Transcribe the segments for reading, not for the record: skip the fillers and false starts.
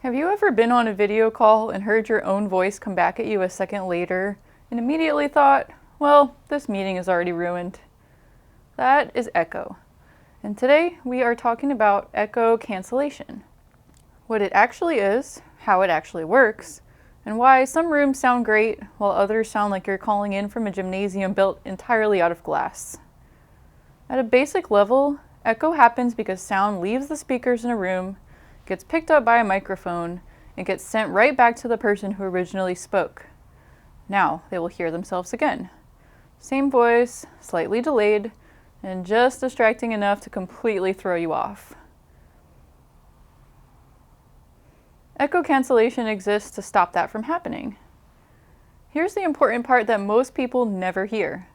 Have you ever been on a video call and heard your own voice come back at you a second later and immediately thought, well, this meeting is already ruined? That is echo. And today we are talking about echo cancellation. What it actually is, how it actually works, and why some rooms sound great while others sound like you're calling in from a gymnasium built entirely out of glass. At a basic level, echo happens because sound leaves the speakers in a room, gets picked up by a microphone, and gets sent right back to the person who originally spoke. Now they will hear themselves again. Same voice, slightly delayed, and just distracting enough to completely throw you off. Echo cancellation exists to stop that from happening. Here's the important part that most people never hear.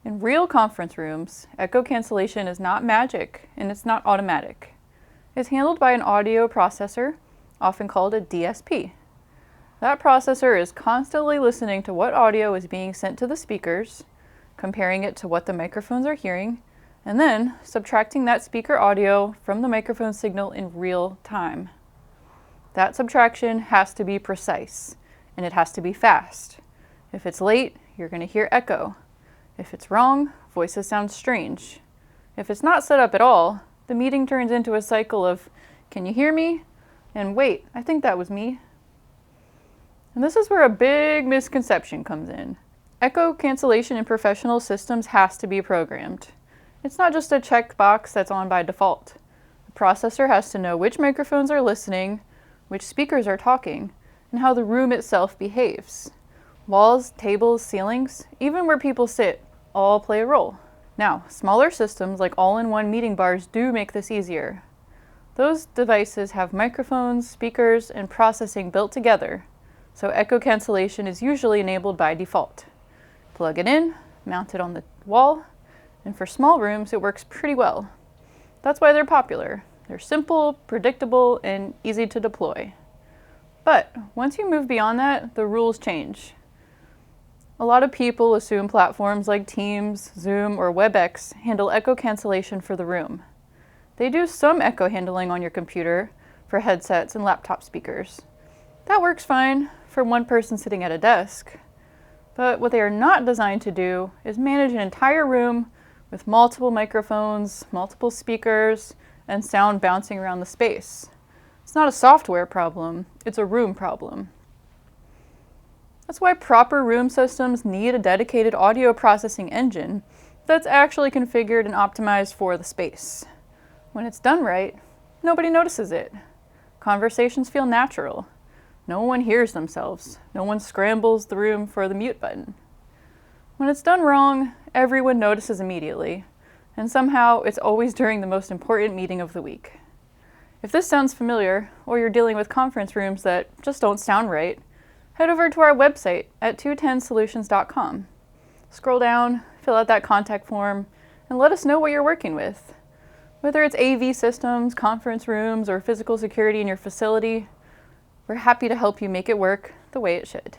In real conference rooms, echo cancellation is not magic and it's not automatic. It's handled by an audio processor, often called a DSP. That processor is constantly listening to what audio is being sent to the speakers, comparing it to what the microphones are hearing, and then subtracting that speaker audio from the microphone signal in real time. That subtraction has to be precise, and it has to be fast. If it's late, you're going to hear echo. If it's wrong, voices sound strange. If it's not set up at all, the meeting turns into a cycle of, can you hear me? And wait, I think that was me. And this is where a big misconception comes in. Echo cancellation in professional systems has to be programmed. It's not just a checkbox that's on by default. The processor has to know which microphones are listening, which speakers are talking, and how the room itself behaves. Walls, tables, ceilings, even where people sit, all play a role. Now, smaller systems like all-in-one meeting bars do make this easier. Those devices have microphones, speakers, and processing built together, so echo cancellation is usually enabled by default. Plug it in, mount it on the wall, and for small rooms it works pretty well. That's why they're popular. They're simple, predictable, and easy to deploy. But once you move beyond that, the rules change. A lot of people assume platforms like Teams, Zoom, or WebEx handle echo cancellation for the room. They do some echo handling on your computer for headsets and laptop speakers. That works fine for one person sitting at a desk. But what they are not designed to do is manage an entire room with multiple microphones, multiple speakers, and sound bouncing around the space. It's not a software problem, it's a room problem. That's why proper room systems need a dedicated audio processing engine that's actually configured and optimized for the space. When it's done right, nobody notices it. Conversations feel natural. No one hears themselves. No one scrambles the room for the mute button. When it's done wrong, everyone notices immediately, and somehow it's always during the most important meeting of the week. If this sounds familiar, or you're dealing with conference rooms that just don't sound right, head over to our website at 210solutions.com. Scroll down, fill out that contact form, and let us know what you're working with. Whether it's AV systems, conference rooms, or physical security in your facility, we're happy to help you make it work the way it should.